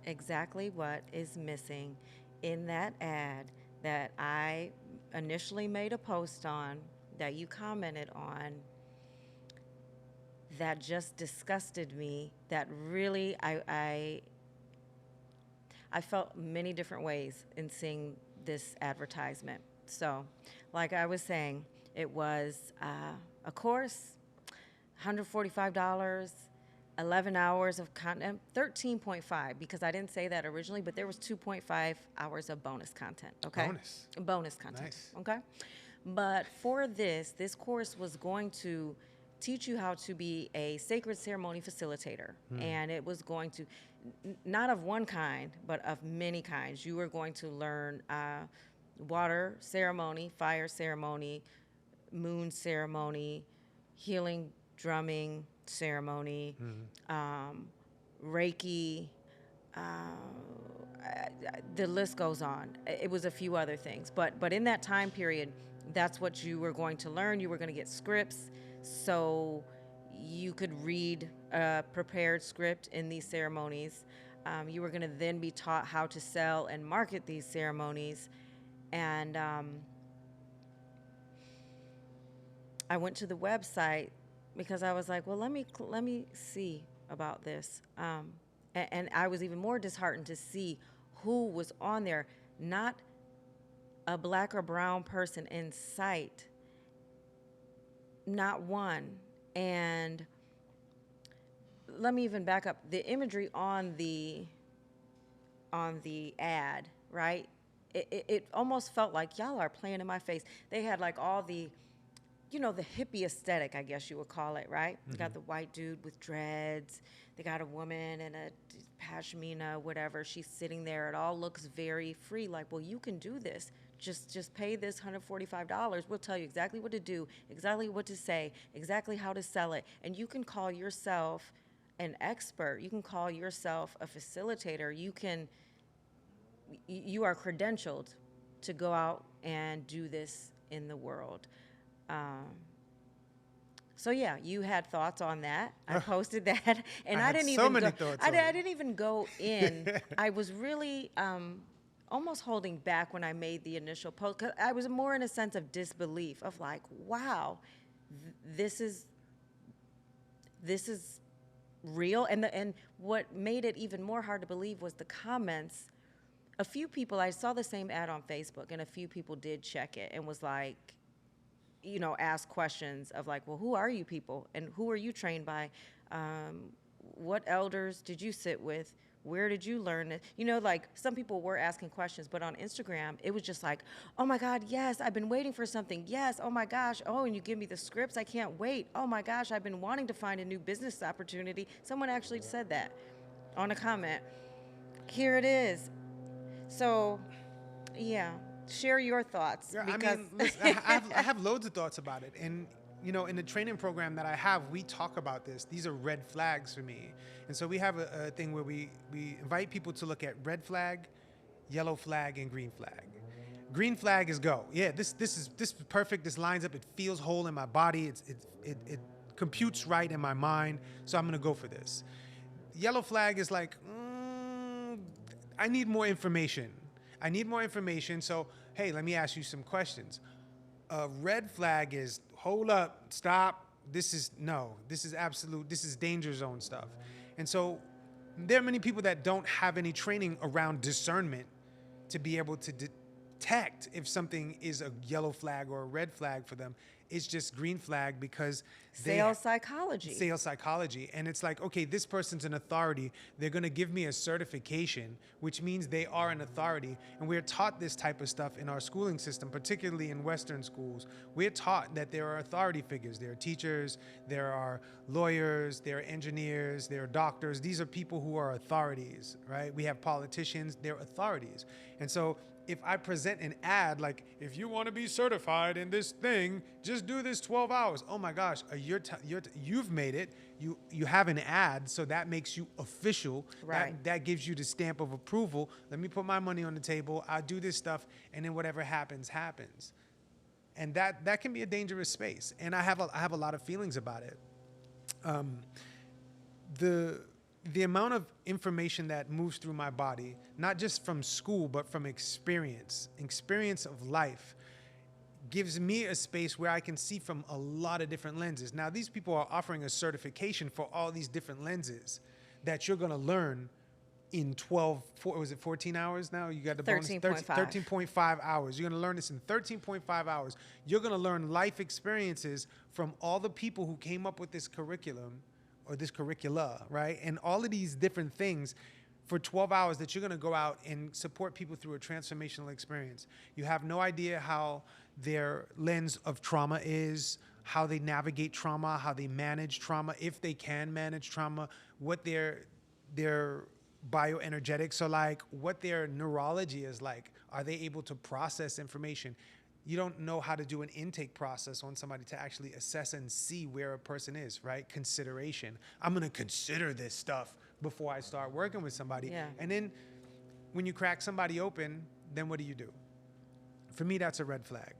exactly what is missing in that ad that I initially made a post on, that you commented on, that just disgusted me, that really I felt many different ways in seeing this advertisement. So, like I was saying, it was a course, $145, 11 hours of content, 13.5, because I didn't say that originally, but there was 2.5 hours of bonus content, okay? Bonus. Bonus content, Nice. okay? But for this course was going to teach you how to be a sacred ceremony facilitator. And it was going to, not of one kind, but of many kinds. You were going to learn water ceremony, fire ceremony, moon ceremony, healing drumming ceremony, um, Reiki, uh, the list goes on. It was a few other things, but in that time period, that's what you were going to learn. You were going to get scripts, so you could read a prepared script in these ceremonies. You were going to then be taught how to sell and market these ceremonies, and I went to the website because I was like, well, let me see about this. And I was even more disheartened to see who was on there. Not a black or brown person in sight. Not one. And let me even back up. The imagery on the ad, right? It almost felt like y'all are playing in my face. They had like all the hippie aesthetic, I guess you would call it, right? You got the white dude with dreads. They got a woman in a pashmina, whatever. She's sitting there. It all looks very free. Like, well, you can do this. Just pay this $145. We'll tell you exactly what to do, exactly what to say, exactly how to sell it. And you can call yourself an expert. You can call yourself a facilitator. You are credentialed to go out and do this in the world. Um, so yeah, you had thoughts on that. I posted that, I and I had didn't so even many go. thoughts I, on di- I it. didn't even go in. I was really almost holding back when I made the initial post, 'cause I was more in a sense of disbelief, of like, wow, this is this is real. And what made it even more hard to believe was the comments. A few people, I saw the same ad on Facebook, and a few people did check it and was like, ask questions of like, well, who are you people, and who are you trained by? What elders did you sit with? Where did you learn it? Like, some people were asking questions, but on Instagram, it was just like, oh my God, yes, I've been waiting for something. Yes, oh my gosh. Oh, and you give me the scripts. I can't wait. Oh my gosh, I've been wanting to find a new business opportunity. Someone actually said that on a comment. Here it is. So, yeah, share your thoughts Yeah, I because. mean, listen, I have loads of thoughts about it, and in the training program that I have, we talk about this. These are red flags for me, and so we have a thing where we invite people to look at red flag, yellow flag, and green flag. Green flag is go. Yeah, this is perfect. This lines up. It feels whole in my body. It computes right in my mind. So I'm gonna go for this. Yellow flag is like, I need more information. I need more information. So, hey, let me ask you some questions. A red flag is, hold up, stop. This is no. This is absolute. This is danger zone stuff. And so, there are many people that don't have any training around discernment to be able to detect if something is a yellow flag or a red flag for them. It's just green flag because they Sales psychology. sales psychology. And it's like, okay, this person's an authority. They're going to give me a certification, which means they are an authority. And we're taught this type of stuff in our schooling system, particularly in Western schools. We're taught that there are authority figures. There are teachers, there are lawyers, there are engineers, there are doctors. These are people who are authorities, right? We have politicians, they're authorities. And so if I present an ad like, if you want to be certified in this thing, just do this 12 hours. Oh my gosh, you've made it. You have an ad, so that makes you official. Right. That gives you the stamp of approval. Let me put my money on the table. I'll do this stuff, and then whatever happens, happens. And that can be a dangerous space. And I have a lot of feelings about it. The the amount of information that moves through my body, not just from school, but from experience of life, gives me a space where I can see from a lot of different lenses. Now, these people are offering a certification for all these different lenses that you're going to learn in 14 hours now? You got the bonus? 13.5. 13.5 hours. You're going to learn this in 13.5 hours. You're going to learn life experiences from all the people who came up with this curriculum or this curricula, right? And all of these different things for 12 hours that you're going to go out and support people through a transformational experience. You have no idea how their lens of trauma is, how they navigate trauma, how they manage trauma, if they can manage trauma, what their bioenergetics are like, what their neurology is like. Are they able to process information? You don't know how to do an intake process on somebody to actually assess and see where a person is, right? Consideration. I'm going to consider this stuff before I start working with somebody. Yeah. And then when you crack somebody open, then what do? For me, that's a red flag.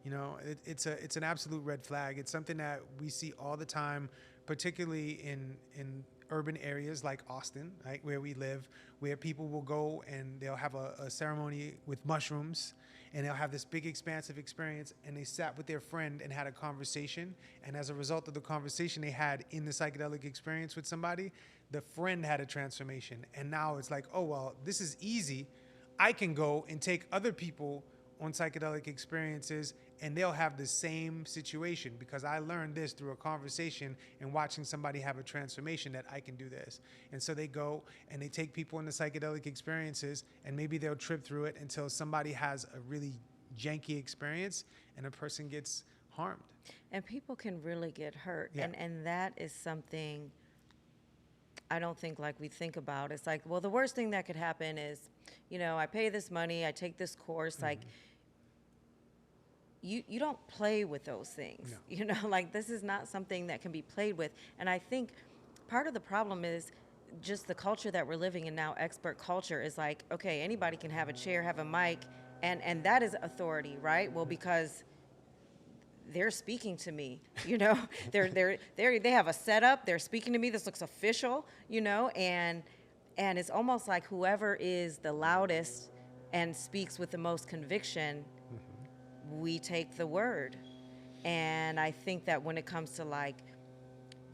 You know, it's an absolute red flag. It's something that we see all the time, particularly in urban areas like Austin, right, where we live, where people will go and they'll have a ceremony with mushrooms, and they'll have this big expansive experience, and they sat with their friend and had a conversation, and as a result of the conversation they had in the psychedelic experience with somebody, the friend had a transformation. And now it's like, oh, well, this is easy. I can go and take other people on psychedelic experiences and they'll have the same situation because I learned this through a conversation and watching somebody have a transformation, that I can do this. And so they go and they take people into psychedelic experiences, and maybe they'll trip through it until somebody has a really janky experience and a person gets harmed. And people can really get hurt. Yeah. And that is something I don't think like we think about. It's like, well, the worst thing that could happen is, you know, I pay this money, I take this course, like, you don't play with those things. No. You know, like, this is not something that can be played with. And I think part of the problem is just the culture that we're living in now. Expert culture is like, okay, anybody can have a chair, have a mic, and that is authority, right? Well, because they're speaking to me, you know, they have a setup, they're speaking to me, this looks official, you know, and it's almost like whoever is the loudest and speaks with the most conviction, we take the word. And I think that when it comes to like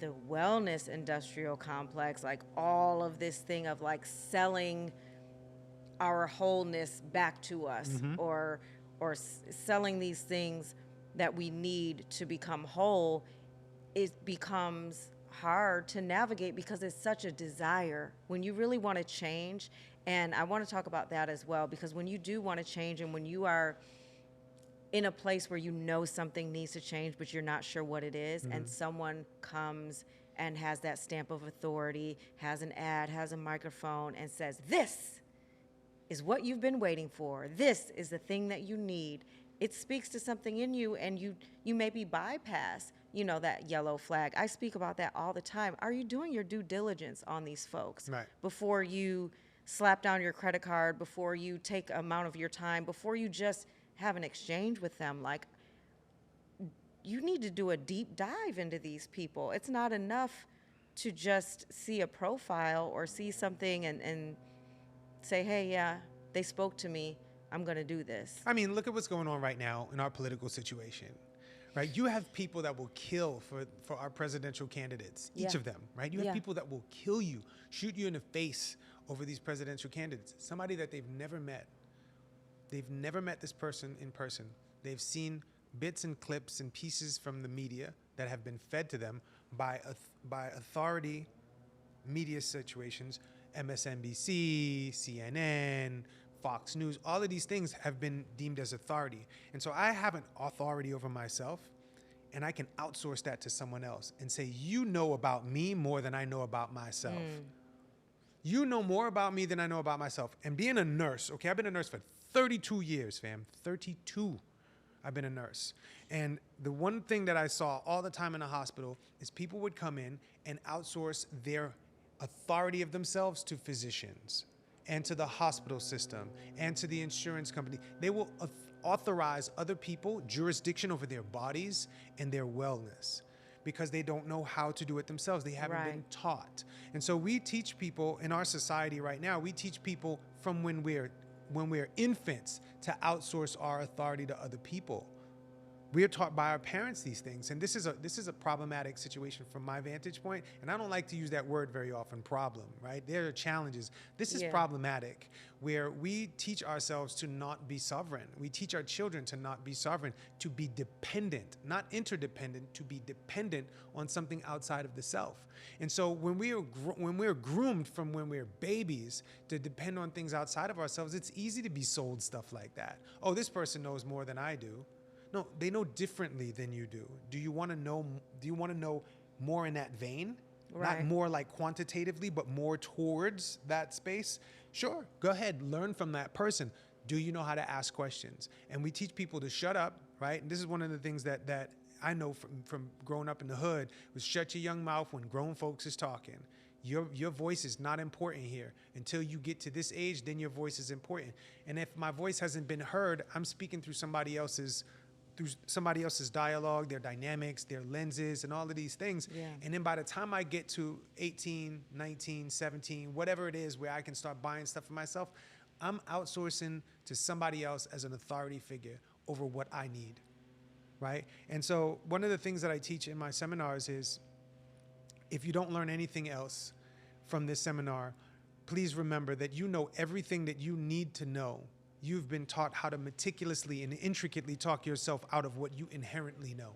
the wellness industrial complex, like all of this thing of like selling our wholeness back to us, or selling these things that we need to become whole, it becomes hard to navigate because it's such a desire when you really want to change. And I want to talk about that as well, because when you do want to change and when you are in a place where you know something needs to change but you're not sure what it is, and someone comes and has that stamp of authority, has an ad, has a microphone, and says, this is what you've been waiting for, this is the thing that you need, it speaks to something in you, and you maybe bypass, you know, that yellow flag. I speak about that all the time. Are you doing your due diligence on these folks before you slap down your credit card, before you take amount of your time, before you just have an exchange with them? Like, you need to do a deep dive into these people. It's not enough to just see a profile or see something and say, hey, yeah, they spoke to me, I'm going to do this. I mean, look at what's going on right now in our political situation, right? You have people that will kill for our presidential candidates, each of them, right? You have people that will kill you, shoot you in the face over these presidential candidates, somebody that they've never met. They've never met this person in person. They've seen bits and clips and pieces from the media that have been fed to them by authority media situations, MSNBC, CNN, Fox News. All of these things have been deemed as authority. And so I have an authority over myself, and I can outsource that to someone else and say, you know about me more than I know about myself. You know more about me than I know about myself. And being a nurse, okay, I've been a nurse for 32 years, fam. 32. I've been a nurse. And the one thing that I saw all the time in the hospital is people would come in and outsource their authority of themselves to physicians and to the hospital system and to the insurance company. They will authorize other people jurisdiction over their bodies and their wellness, because they don't know how to do it themselves. They haven't been Right. taught. And so we teach people in our society right now, we teach people from when we're infants to outsource our authority to other people. We are taught by our parents these things, and this is a problematic situation from my vantage point. And I don't like to use that word very often, problem, right? There are challenges. This is Yeah. problematic, where we teach ourselves to not be sovereign. We teach our children to not be sovereign, to be dependent, not interdependent, to be dependent on something outside of the self. And so when we're groomed from when we're babies to depend on things outside of ourselves, it's easy to be sold stuff like that. Oh, this person knows more than I do. No, they know differently than you do. Do you want to know more in that vein? Not Right. more like quantitatively, but more towards that space? Sure, go ahead, learn from that person. Do you know how to ask questions? And we teach people to shut up, right? And this is one of the things that I know from growing up in the hood was shut your young mouth when grown folks is talking. Your voice is not important here. Until you get to this age, then your voice is important. And if my voice hasn't been heard, I'm speaking through somebody else's dialogue, their dynamics, their lenses, and all of these things. Yeah. And then by the time I get to 18, 19, 17, whatever it is where I can start buying stuff for myself, I'm outsourcing to somebody else as an authority figure over what I need, right? And so one of the things that I teach in my seminars is, if you don't learn anything else from this seminar, please remember that you know everything that you need to know. You've been taught how to meticulously and intricately talk yourself out of what you inherently know.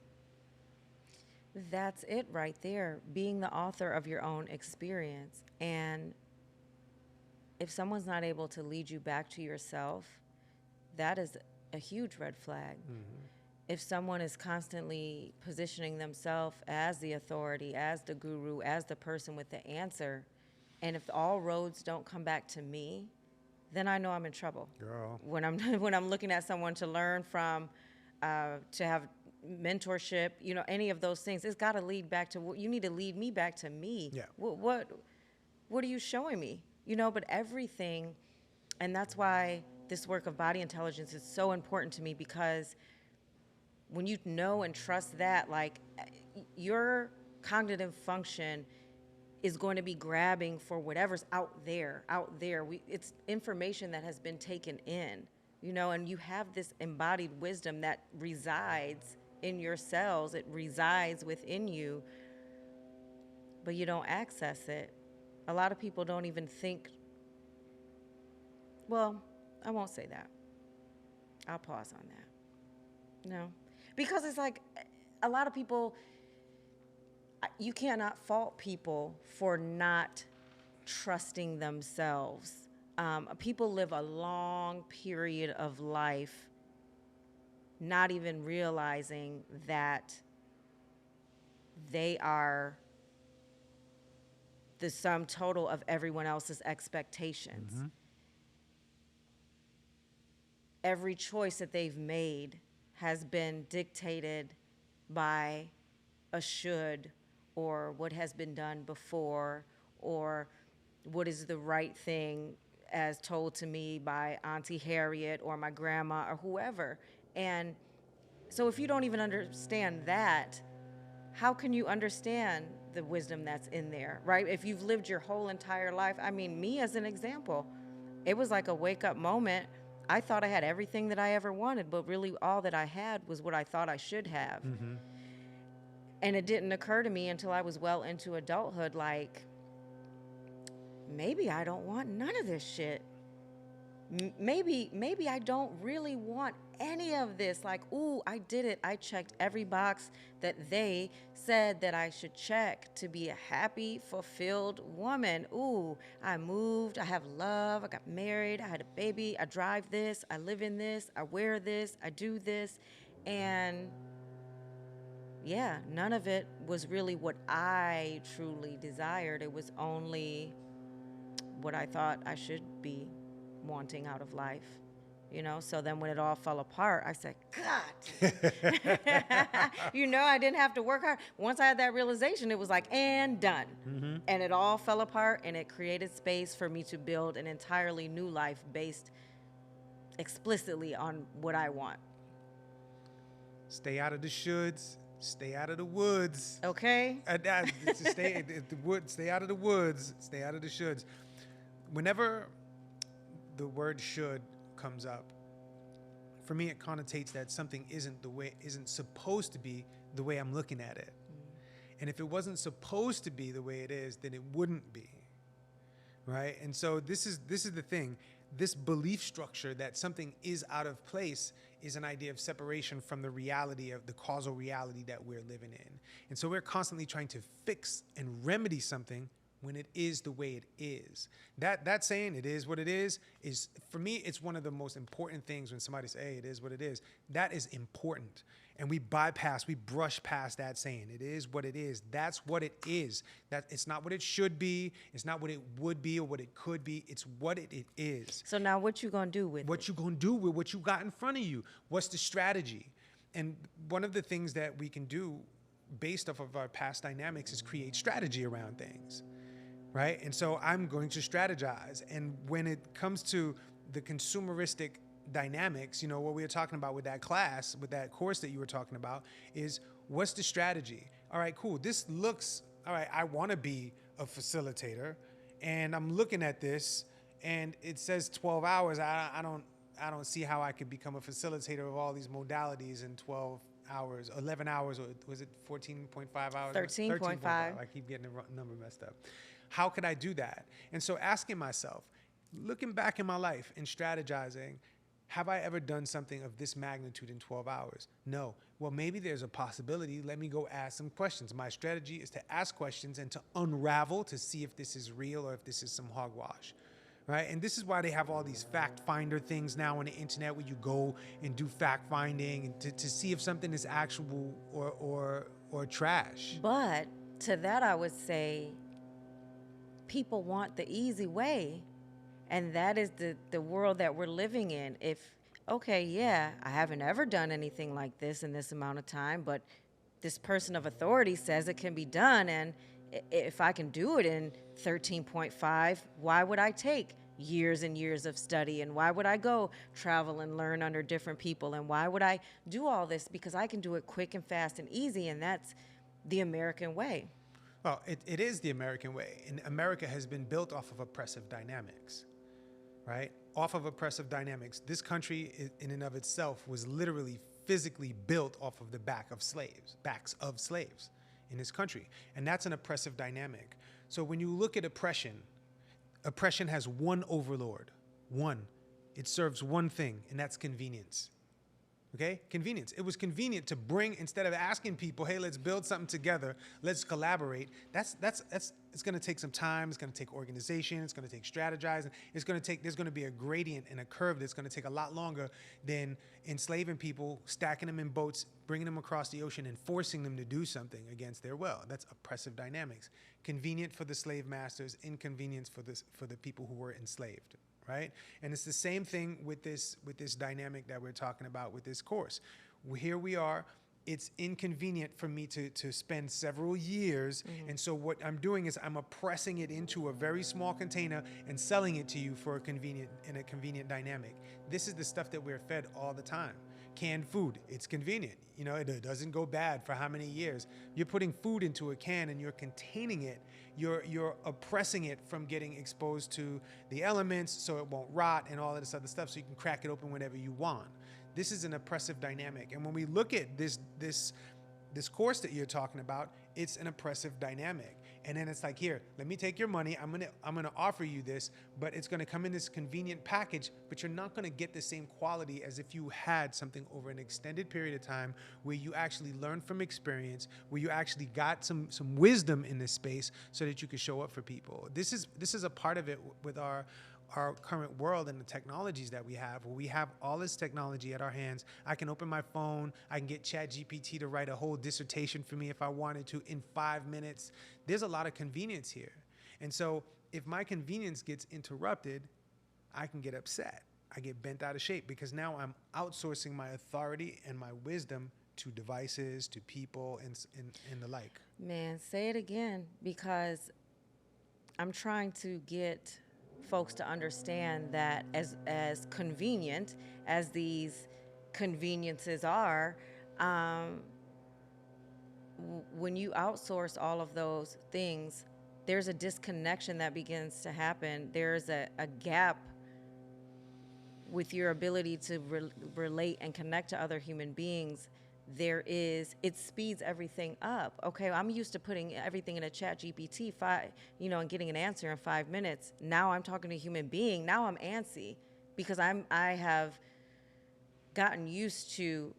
That's it right there, being the author of your own experience. And if someone's not able to lead you back to yourself, that is a huge red flag. If someone is constantly positioning themselves as the authority, as the guru, as the person with the answer, and if all roads don't come back to me, then I know I'm in trouble. Girl. When I'm looking at someone to learn from, to have mentorship, any of those things, it's got to lead back to what you need to lead me back to me. Yeah. What are you showing me? But everything, and that's why this work of body intelligence is so important to me, because when you know and trust that, like, your cognitive function is going to be grabbing for whatever's out there. It's information that has been taken in, and you have this embodied wisdom that resides in your cells. It resides within you, but you don't access it. A lot of people don't even think, well, I won't say that. I'll pause on that. No, because it's like a lot of people, you cannot fault people for not trusting themselves. People live a long period of life not even realizing that they are the sum total of everyone else's expectations. Mm-hmm. Every choice that they've made has been dictated by a should, or what has been done before, or what is the right thing as told to me by Auntie Harriet or my grandma or whoever. And so if you don't even understand that, how can you understand the wisdom that's in there, right? If you've lived your whole entire life, I mean, me as an example, it was like a wake-up moment. I thought I had everything that I ever wanted, but really all that I had was what I thought I should have. Mm-hmm. And it didn't occur to me until I was well into adulthood, like, maybe I don't want none of this shit. Maybe I don't really want any of this. Like, ooh, I did it. I checked every box that they said that I should check to be a happy, fulfilled woman. Ooh, I moved, I have love, I got married, I had a baby, I drive this, I live in this, I wear this, I do this. And yeah, none of it was really what I truly desired. It was only what I thought I should be wanting out of life, So then when it all fell apart, I said, God, I didn't have to work hard. Once I had that realization, it was like, and done. Mm-hmm. And it all fell apart, and it created space for me to build an entirely new life based explicitly on what I want. Stay out of the shoulds, stay out of the woods. Okay. Stay out of the woods. Stay out of the shoulds. Whenever the word should comes up, for me it connotates that something isn't supposed to be the way I'm looking at it. And if it wasn't supposed to be the way it is, then it wouldn't be. Right? And so this is the thing. This belief structure that something is out of place is an idea of separation from the reality of the causal reality that we're living in. And so we're constantly trying to fix and remedy something when it is the way it is. That saying, it is what it is for me, it's one of the most important things when somebody says, hey, it is what it is. That is important. And we brush past that saying, it is what it is. That's what it is. That it's not what it should be. It's not what it would be or what it could be. It's what it is. So now what you gonna do with it? What you gonna do with what you got in front of you? What's the strategy? And one of the things that we can do based off of our past dynamics is create strategy around things, right? And so I'm going to strategize. And when it comes to the consumeristic dynamics, you know, what we were talking about with that class, with that course that you were talking about, is what's the strategy? All right, cool. This looks, all right, I want to be a facilitator, and I'm looking at this, and it says 12 hours. I don't see how I could become a facilitator of all these modalities in 12 hours, 11 hours, or was it 14.5 hours? 13.5. I keep getting the number messed up. How could I do that? And so asking myself, looking back in my life and strategizing, have I ever done something of this magnitude in 12 hours? No. Well, maybe there's a possibility. Let me go ask some questions. My strategy is to ask questions and to unravel to see if this is real or if this is some hogwash, right? And this is why they have all these fact finder things now on the internet where you go and do fact finding and to see if something is actual or trash. But to that, I would say people want the easy way. And that is the world that we're living in. If, okay, yeah, I haven't ever done anything like this in this amount of time, but this person of authority says it can be done. And if I can do it in 13.5, why would I take years and years of study? And why would I go travel and learn under different people? And why would I do all this? Because I can do it quick and fast and easy. And that's the American way. Well, it is the American way. And America has been built off of oppressive dynamics. Right? Off of oppressive dynamics. This country in and of itself was literally physically built off of the backs of slaves in this country. And that's an oppressive dynamic. So when you look at oppression has one overlord. One. It serves one thing, and that's convenience. Okay? Convenience. It was convenient to bring, instead of asking people, hey, let's build something together, let's collaborate. It's going to take some time. It's going to take organization. It's going to take strategizing. There's going to be a gradient and a curve that's going to take a lot longer than enslaving people, stacking them in boats, bringing them across the ocean, and forcing them to do something against their will. That's oppressive dynamics. Convenient for the slave masters, inconvenience for the people who were enslaved. Right? And it's the same thing with this dynamic that we're talking about with this course. Here we are. It's inconvenient for me to spend several years. Mm-hmm. And so what I'm doing is I'm pressing it into a very small container and selling it to you for a convenient dynamic. This is the stuff that we're fed all the time. Canned food, it's convenient. You know, it doesn't go bad for how many years. You're putting food into a can and you're containing it. You're oppressing it from getting exposed to the elements so it won't rot and all of this other stuff so you can crack it open whenever you want. This is an oppressive dynamic. And when we look at this course that you're talking about, it's an oppressive dynamic. And then it's like, here, let me take your money. I'm gonna offer you this, but it's gonna come in this convenient package, but you're not gonna get the same quality as if you had something over an extended period of time where you actually learned from experience, where you actually got some wisdom in this space so that you could show up for people. This is a part of it with our current world and the technologies that we have, where we have all this technology at our hands. I can open my phone. I can get ChatGPT to write a whole dissertation for me if I wanted to in 5 minutes. There's a lot of convenience here. And so if my convenience gets interrupted, I can get upset. I get bent out of shape because now I'm outsourcing my authority and my wisdom to devices, to people, and the like. Man, say it again, because I'm trying to get folks to understand that as convenient as these conveniences are, when you outsource all of those things, there's a disconnection that begins to happen. There's a gap with your ability to relate and connect to other human beings. It speeds everything up. Okay, I'm used to putting everything in a chat GPT and getting an answer in 5 minutes. Now I'm talking to a human being. Now I'm antsy because I have gotten used to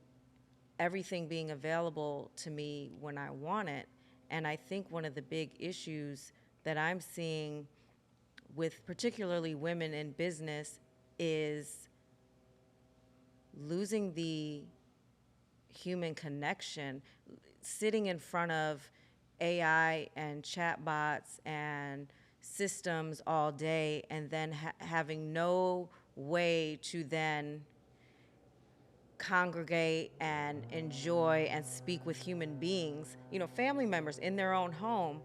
everything being available to me when I want it. And I think one of the big issues that I'm seeing with particularly women in business is losing the human connection, sitting in front of AI and chatbots and systems all day, and then having no way to then congregate and enjoy and speak with human beings, family members in their own home.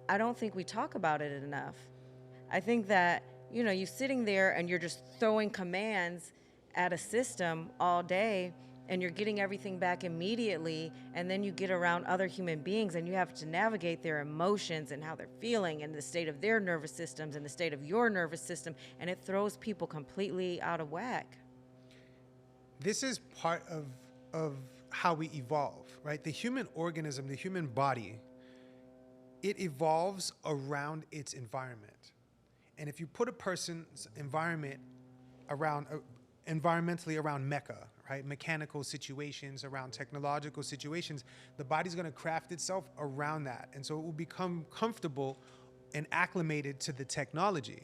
I don't think we talk about it enough. I think that, you're sitting there and you're just throwing commands at a system all day and you're getting everything back immediately, and then you get around other human beings and you have to navigate their emotions and how they're feeling and the state of their nervous systems and the state of your nervous system, and it throws people completely out of whack. This is part of how we evolve, right? The human organism, the human body, it evolves around its environment. And if you put a person's environment environmentally around Mecca, right? Mechanical situations, around technological situations, the body's going to craft itself around that. And so it will become comfortable and acclimated to the technology.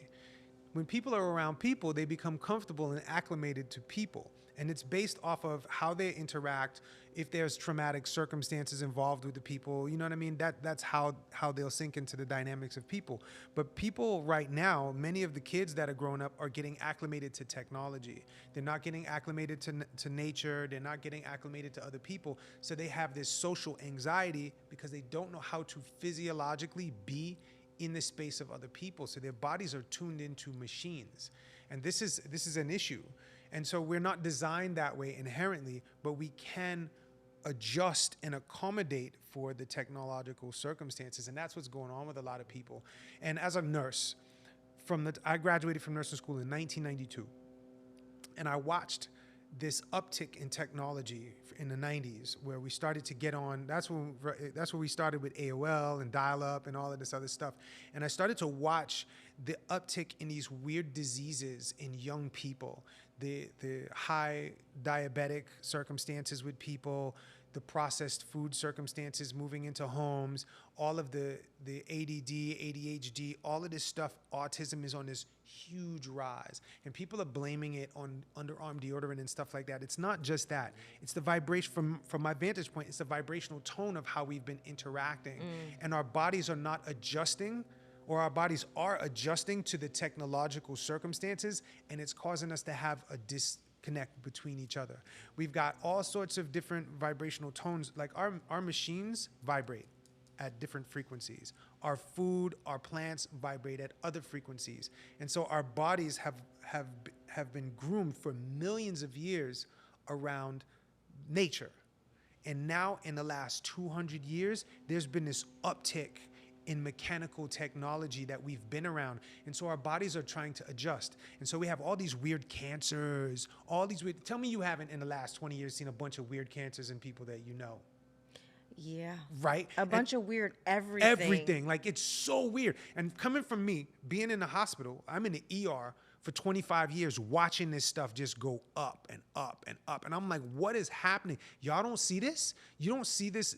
When people are around people, they become comfortable and acclimated to people. And it's based off of how they interact, if there's traumatic circumstances involved with the people, you know what I mean? That's how they'll sink into the dynamics of people. But people right now, many of the kids that are growing up are getting acclimated to technology. They're not getting acclimated to nature. They're not getting acclimated to other people. So they have this social anxiety because they don't know how to physiologically be in the space of other people. So their bodies are tuned into machines. And this is an issue. And so we're not designed that way inherently, but we can adjust and accommodate for the technological circumstances. And that's what's going on with a lot of people. And as a nurse, I graduated from nursing school in 1992. And I watched this uptick in technology in the 90s where we started to get on. That's where we started with AOL and dial-up and all of this other stuff. And I started to watch the uptick in these weird diseases in young people, the high diabetic circumstances with people, the processed food circumstances moving into homes, all of the ADD, ADHD, all of this stuff. Autism is on this huge rise, and people are blaming it on underarm deodorant and stuff like that. It's not just that. It's the vibration, from my vantage point, it's the vibrational tone of how we've been interacting. And our bodies are not adjusting, or our bodies are adjusting to the technological circumstances, and it's causing us to have a disconnect between each other. We've got all sorts of different vibrational tones. Like our machines vibrate at different frequencies. Our food, our plants vibrate at other frequencies. And so our bodies have been groomed for millions of years around nature. And now in the last 200 years, there's been this uptick in mechanical technology that we've been around. And so our bodies are trying to adjust. And so we have all these weird cancers, tell me you haven't in the last 20 years seen a bunch of weird cancers in people that you know. Yeah. Right? A bunch of weird everything. Everything. Like, it's so weird. And coming from me, being in the hospital, I'm in the ER for 25 years watching this stuff just go up and up and up. And I'm like, what is happening? Y'all don't see this? You don't see this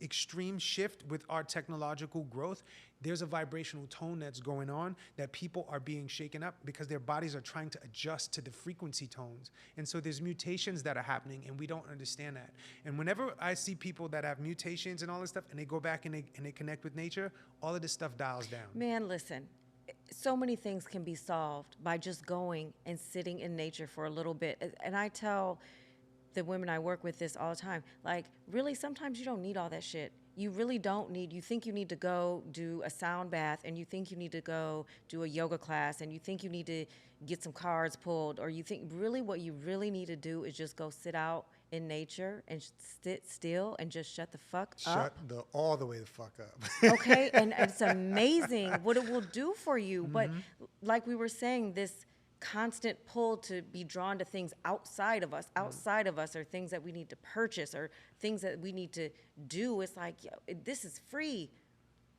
extreme shift with our technological growth? There's a vibrational tone that's going on that people are being shaken up because their bodies are trying to adjust to the frequency tones. And so there's mutations that are happening, and we don't understand that. And whenever I see people that have mutations and all this stuff, and they go back and they connect with nature, all of this stuff dials down. Man, listen, so many things can be solved by just going and sitting in nature for a little bit. And I tell the women I work with this all the time. Like, really, sometimes you don't need all that shit. You really don't need, you think you need to go do a sound bath, and you think you need to go do a yoga class, and you think you need to get some cards pulled, or you think really what you really need to do is just go sit out in nature and sit still and just shut the fuck Shut up. all the way the fuck up. Okay, and it's amazing what it will do for you. But like we were saying, this constant pull to be drawn to things outside of us, or things that we need to purchase, or things that we need to do. It's like, yo, this is free.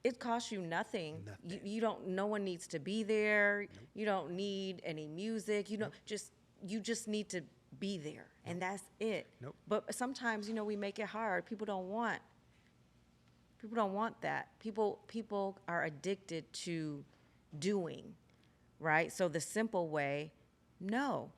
It costs you nothing. You don't. No one needs to be there. Nope. You don't need any music. You don't. Nope. You just need to be there, and that's it. Nope. But sometimes, we make it hard. People don't want that. People are addicted to doing, right? So the simple way, no.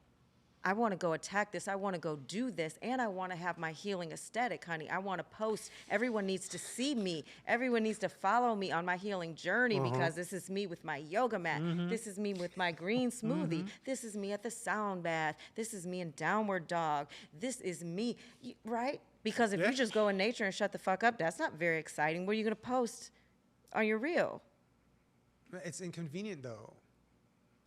I want to go attack this. I want to go do this. And I want to have my healing aesthetic, honey. I want to post. Everyone needs to see me. Everyone needs to follow me on my healing journey, because this is me with my yoga mat. This is me with my green smoothie. This is me at the sound bath. This is me in downward dog. This is me, right? Because if you just go in nature and shut the fuck up, that's not very exciting. What are you going to post on your reel? It's inconvenient, though.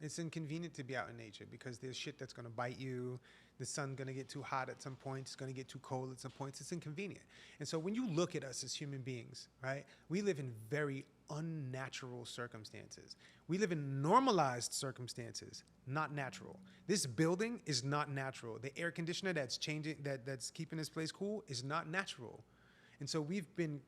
It's inconvenient to be out in nature because there's shit that's going to bite you. The sun's going to get too hot at some points. It's going to get too cold at some points. It's inconvenient. And so when you look at us as human beings, right, we live in very unnatural circumstances. We live in normalized circumstances, not natural. This building is not natural. The air conditioner that's changing, that's keeping this place cool, is not natural. And so we've been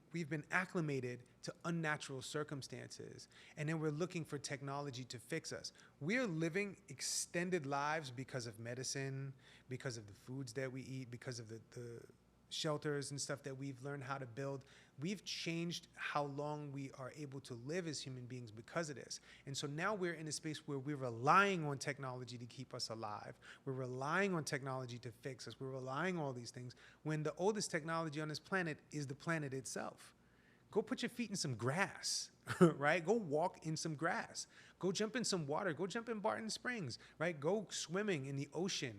acclimated to unnatural circumstances, and then we're looking for technology to fix us. We're living extended lives because of medicine, because of the foods that we eat, because of the shelters and stuff that we've learned how to build. We've changed how long we are able to live as human beings because of this. And so now we're in a space where we're relying on technology to keep us alive. We're relying on technology to fix us. We're relying on all these things when the oldest technology on this planet is the planet itself. Go put your feet in some grass, right? Go walk in some grass. Go jump in some water. Go jump in Barton Springs, right? Go swimming in the ocean.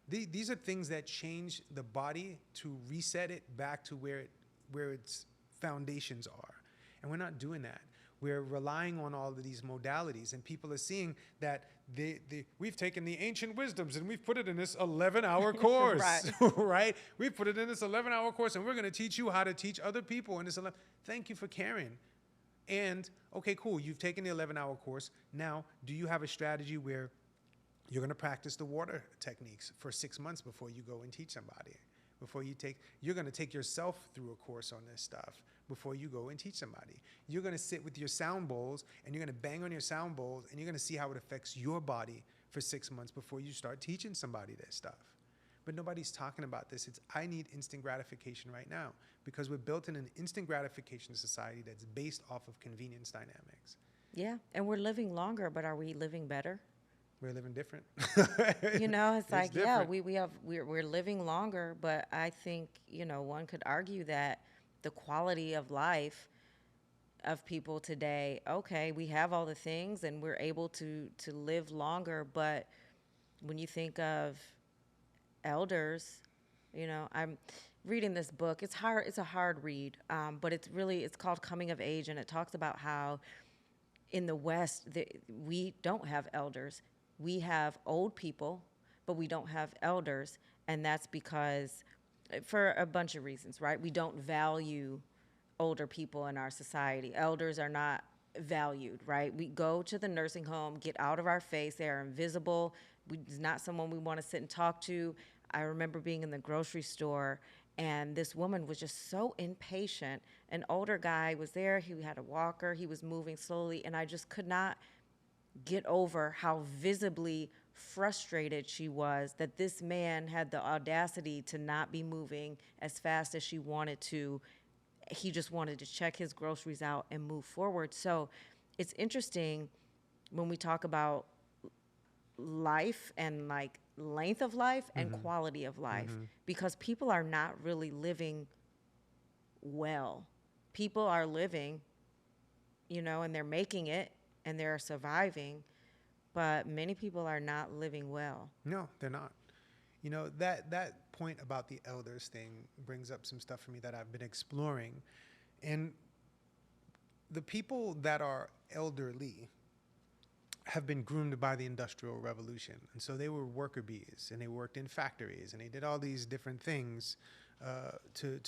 These are things that change the body to reset it back to where its foundations are. And we're not doing that. We're relying on all of these modalities, and people are seeing that we've taken the ancient wisdoms and we've put it in this 11-hour course, right? We've put it in this 11-hour course, and we're going to teach you how to teach other people in this 11. Thank you for caring. And, okay, cool, you've taken the 11-hour course. Now, do you have a strategy where you're going to practice the water techniques for 6 months before you go and teach somebody? You're going to take yourself through a course on this stuff before you go and teach somebody. You're going to sit with your sound bowls, and you're going to bang on your sound bowls, and you're going to see how it affects your body for 6 months before you start teaching somebody this stuff. But nobody's talking about this. I need instant gratification right now, because we're built in an instant gratification society that's based off of convenience dynamics. Yeah, and we're living longer, but are we living better? We're living different. It's like, different. We're living longer, but I think, one could argue that the quality of life of people today, okay, we have all the things and we're able to live longer, but when you think of elders, I'm reading this book. It's a hard read, but it's called Coming of Age, and it talks about how in the West, we don't have elders. We have old people, but we don't have elders, and that's because, for a bunch of reasons, right? We don't value older people in our society. Elders are not valued, right? We go to the nursing home, get out of our face. They are invisible. It's not someone we want to sit and talk to. I remember being in the grocery store, and this woman was just so impatient. An older guy was there. He had a walker. He was moving slowly, and I just could not get over how visibly frustrated she was that this man had the audacity to not be moving as fast as she wanted to. He just wanted to check his groceries out and move forward. So it's interesting when we talk about life and like length of life and quality of life, because people are not really living well. People are living, and they're making it, and they're surviving, but many people are not living well. No, they're not. That point about the elders thing brings up some stuff for me that I've been exploring. And the people that are elderly have been groomed by the Industrial Revolution. And so they were worker bees, and they worked in factories, and they did all these different things to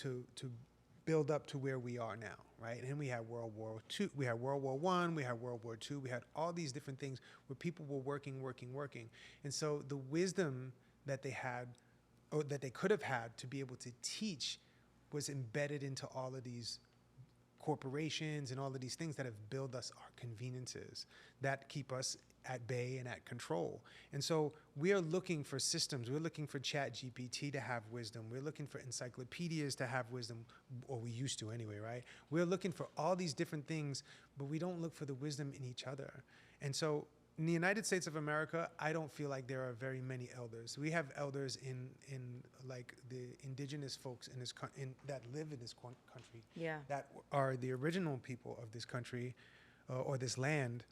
build up to where we are now, right? And we had World War II, we had World War I, we had World War II, we had all these different things where people were working. And so the wisdom that they had, or that they could have had to be able to teach, was embedded into all of these corporations and all of these things that have built us our conveniences that keep us at bay and at control. And so we are looking for systems. We're looking for Chat GPT to have wisdom. We're looking for encyclopedias to have wisdom, or we used to anyway, right? We're looking for all these different things, but we don't look for the wisdom in each other. And so in the United States of America, I don't feel like there are very many elders. We have elders in like the indigenous folks in this that live in this country, Yeah. that are the original people of this country or this land,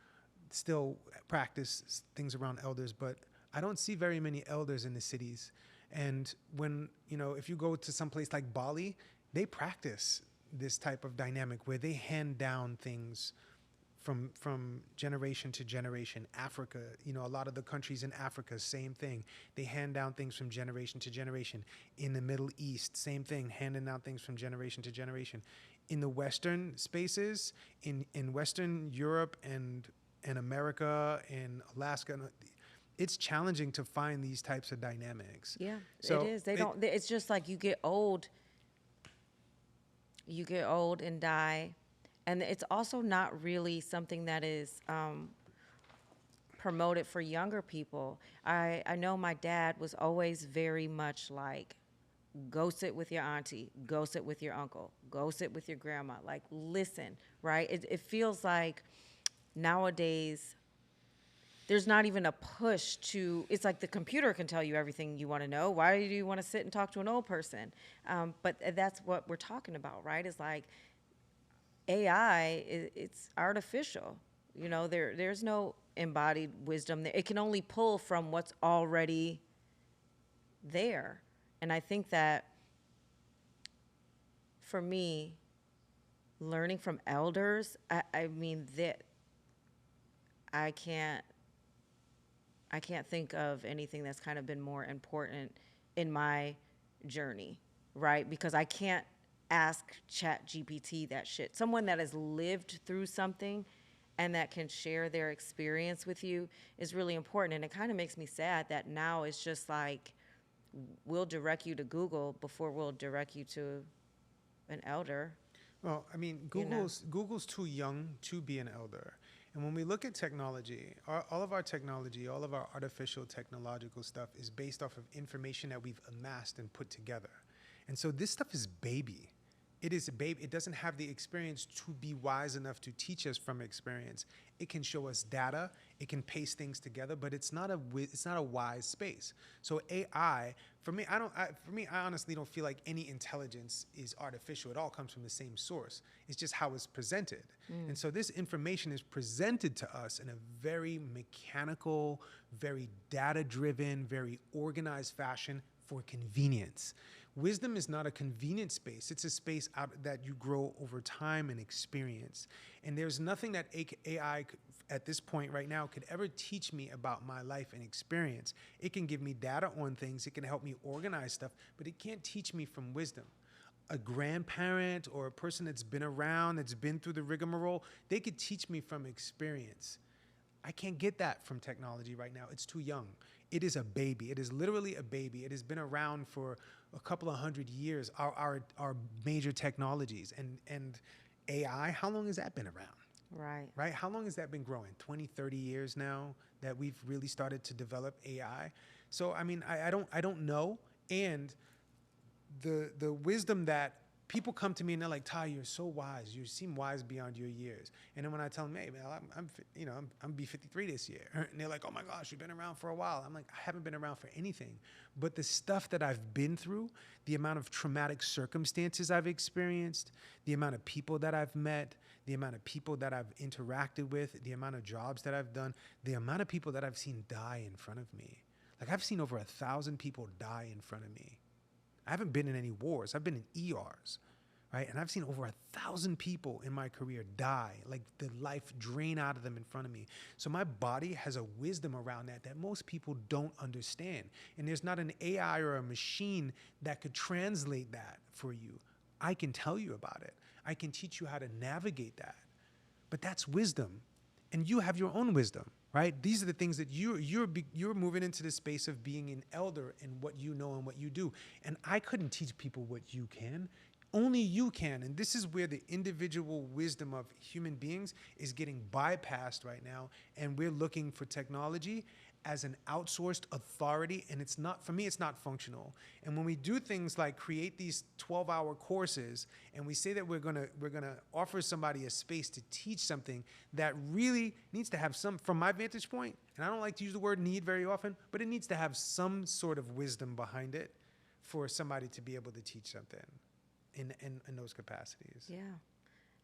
still practice things around elders. But I don't see very many elders in the cities. And when, if you go to some place like Bali, they practice this type of dynamic where they hand down things from generation to generation. Africa, a lot of the countries in Africa, same thing. They hand down things from generation to generation. In the Middle East, same thing, handing down things from generation to generation. In the Western spaces, in Western Europe and America and Alaska, it's challenging to find these types of dynamics. Yeah, So it is. It's just like you get old and die. And it's also not really something that is promoted for younger people. I know my dad was always very much like, go sit with your auntie, go sit with your uncle, go sit with your grandma, like listen, right? It feels like nowadays there's not even a push to, it's like the computer can tell you everything you want to know. Why do you want to sit and talk to an old person? But that's what we're talking about, right? It's like, AI, it's artificial. There's no embodied wisdom there. It can only pull from what's already there. And I think that for me, learning from elders, I mean that I can't think of anything that's kind of been more important in my journey, right? Because I can't ask Chat GPT that shit. Someone that has lived through something and that can share their experience with you is really important. And it kind of makes me sad that now it's just like, we'll direct you to Google before we'll direct you to an elder. Well, I mean, Google's too young to be an elder. And when we look at technology, all of our technology, all of our artificial technological stuff is based off of information that we've amassed and put together. And so this stuff is baby. It is a baby. It doesn't have the experience to be wise enough to teach us from experience. It can show us data. It can paste things together, but it's not a wise space. So AI, for me, I honestly don't feel like any intelligence is artificial. It all comes from the same source. It's just how it's presented. And so this information is presented to us in a very mechanical, very data-driven, very organized fashion for convenience. Wisdom is not a convenient space. It's a space that you grow over time and experience. And there's nothing that AI at this point right now could ever teach me about my life and experience. It can give me data on things. It can help me organize stuff, but it can't teach me from wisdom. A grandparent or a person that's been around, that's been through the rigmarole, they could teach me from experience. I can't get that from technology right now. It's too young. It is a baby. It is literally a baby. It has been around for a couple of 100 years, our major technologies. And AI, how long has that been around? Right? How long has that been growing? 20, 30 years now that we've really started to develop AI. So, I mean, I don't know. And the wisdom that people come to me and they're like, Ty, you're so wise. You seem wise beyond your years. And then when I tell them, hey, man, I'm be 53 this year. And they're like, oh my gosh, you've been around for a while. I'm like, I haven't been around for anything. But the stuff that I've been through, the amount of traumatic circumstances I've experienced, the amount of people that I've met, the amount of people that I've interacted with, the amount of jobs that I've done, the amount of people that I've seen die in front of me. Like I've seen over 1,000 people die in front of me. I haven't been in any wars. I've been in ERs, right? And I've seen over 1,000 people in my career die, like the life drain out of them in front of me. So my body has a wisdom around that most people don't understand. And there's not an AI or a machine that could translate that for you. I can tell you about it. I can teach you how to navigate that. But that's wisdom. And you have your own wisdom, right? These are the things that you're moving into the space of being an elder in what you know and what you do. And I couldn't teach people what you can. Only you can. And this is where the individual wisdom of human beings is getting bypassed right now. And we're looking for technology as an outsourced authority. And it's not, for me, it's not functional. And when we do things like create these 12-hour courses and we say that we're gonna offer somebody a space to teach something that really needs to have some, from my vantage point, and I don't like to use the word need very often, but it needs to have some sort of wisdom behind it for somebody to be able to teach something in those capacities. Yeah.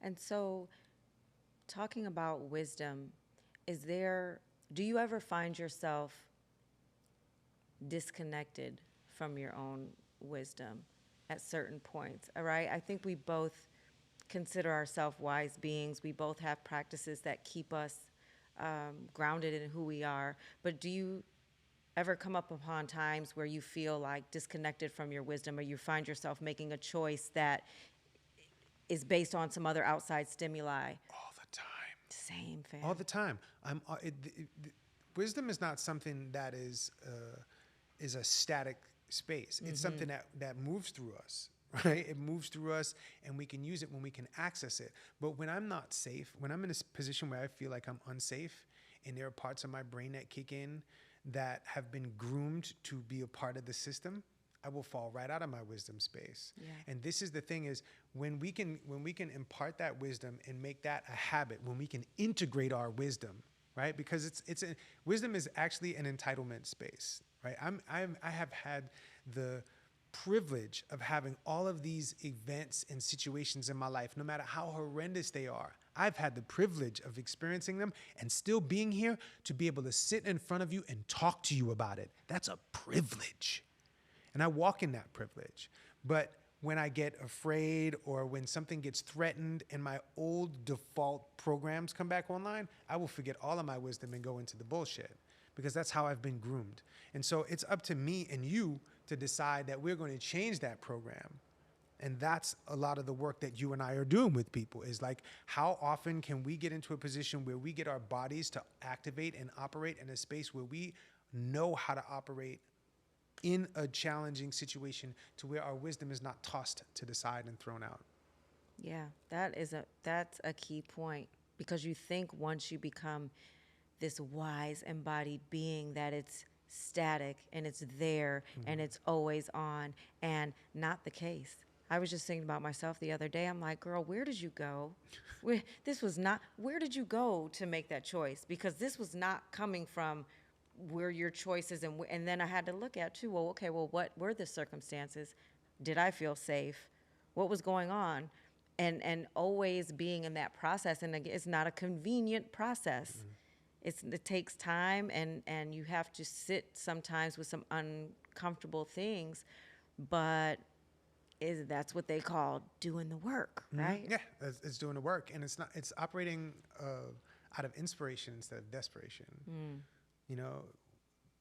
And so talking about wisdom, do you ever find yourself disconnected from your own wisdom at certain points? All right. I think we both consider ourselves wise beings. We both have practices that keep us grounded in who we are. But do you ever come up upon times where you feel like disconnected from your wisdom, or you find yourself making a choice that is based on some other outside stimuli? All the time. Same, fam. All the time. Wisdom is not something that is a static space. It's something that moves through us, right? It moves through us, and we can use it when we can access it. But when I'm not safe, when I'm in a position where I feel like I'm unsafe, and there are parts of my brain that kick in that have been groomed to be a part of the system, I will fall right out of my wisdom space. Yeah. And this is the thing, is when we can impart that wisdom and make that a habit, when we can integrate our wisdom, right? Because wisdom is actually an entitlement space, right? I have had the privilege of having all of these events and situations in my life, no matter how horrendous they are. I've had the privilege of experiencing them and still being here to be able to sit in front of you and talk to you about it. That's a privilege. And I walk in that privilege. But when I get afraid, or when something gets threatened and my old default programs come back online, I will forget all of my wisdom and go into the bullshit, because that's how I've been groomed. And so it's up to me and you to decide that we're going to change that program. And that's a lot of the work that you and I are doing with people, is like, how often can we get into a position where we get our bodies to activate and operate in a space where we know how to operate in a challenging situation, to where our wisdom is not tossed to the side and thrown out. Yeah, that's a key point, because you think once you become this wise embodied being that it's static and it's there and it's always on, and not the case. I was just thinking about myself the other day. I'm like, girl, where did you go? Where did you go to make that choice? Because this was not coming from where your choices, and then I had to look at too, what were the circumstances? Did I feel safe? What was going on? And always being in that process, and it's not a convenient process. It takes time, and you have to sit sometimes with some uncomfortable things, but that's what they call doing the work, right? Yeah, it's doing the work, and it's operating out of inspiration instead of desperation. You know,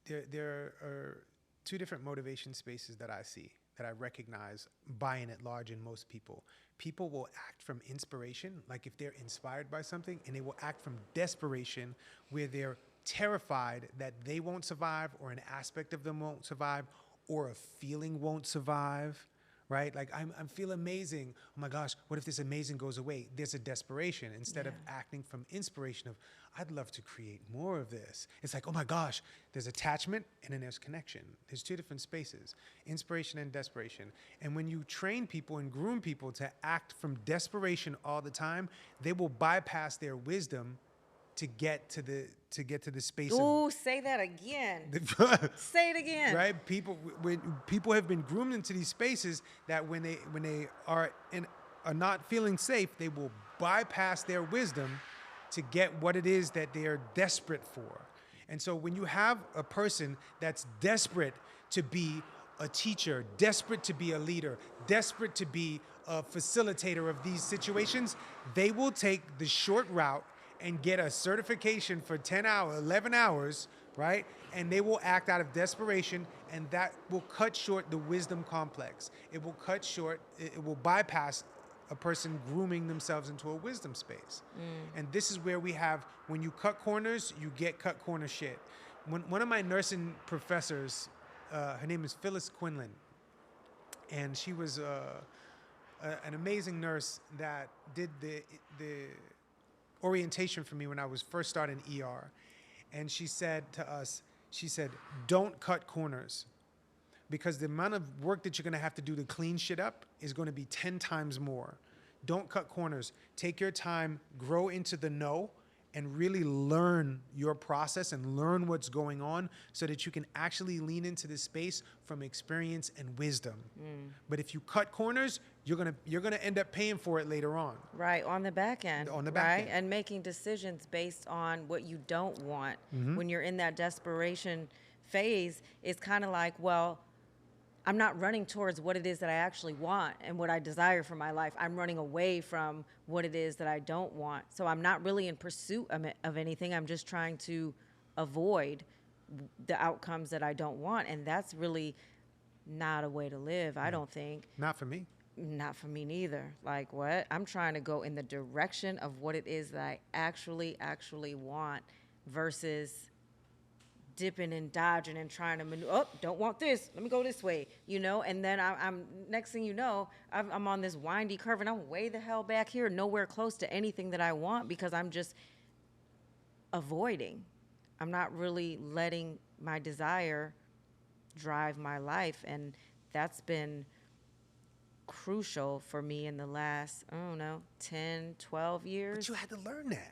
there are two different motivation spaces that I see, that I recognize by and at large in most people. People will act from inspiration, like if they're inspired by something, and they will act from desperation, where they're terrified that they won't survive, or an aspect of them won't survive, or a feeling won't survive. Right? Like, I feel amazing. Oh my gosh, what if this amazing goes away? There's a desperation instead of acting from inspiration of, I'd love to create more of this. It's like, oh my gosh, there's attachment and then there's connection. There's two different spaces, inspiration and desperation. And when you train people and groom people to act from desperation all the time, they will bypass their wisdom to get to the space. Ooh, say that again. Say it again. Right? People have been groomed into these spaces that when they are not feeling safe, they will bypass their wisdom to get what it is that they are desperate for. And so when you have a person that's desperate to be a teacher, desperate to be a leader, desperate to be a facilitator of these situations, they will take the short route and get a certification for 10 hours, 11 hours, right? And they will act out of desperation, and that will cut short the wisdom complex. It will cut short, it will bypass a person grooming themselves into a wisdom space. And this is where we have, when you cut corners, you get cut corner shit. One of my nursing professors, her name is Phyllis Quinlan, and she was an amazing nurse that did the orientation for me when I was first starting ER. And she said to us, she said, don't cut corners, because the amount of work that you're going to have to do to clean shit up is going to be 10 times more. Don't cut corners. Take your time, grow into the know, and really learn your process and learn what's going on so that you can actually lean into this space from experience and wisdom. But if you cut corners, you're gonna end up paying for it later on. Right, on the back end. On the back right? end. And making decisions based on what you don't want. When you're in that desperation phase, it's kind of like, well, I'm not running towards what it is that I actually want and what I desire for my life. I'm running away from what it is that I don't want. So I'm not really in pursuit of anything. I'm just trying to avoid the outcomes that I don't want. And that's really not a way to live, I don't think. Not for me. Not for me neither. Like, what? I'm trying to go in the direction of what it is that I actually want versus dipping and dodging and trying to maneuver. Oh, don't want this. Let me go this way, And then I'm next thing you know, I'm on this windy curve, and I'm way the hell back here, nowhere close to anything that I want, because I'm just avoiding. I'm not really letting my desire drive my life, and that's been crucial for me in the last, 10, 12 years. But you had to learn that.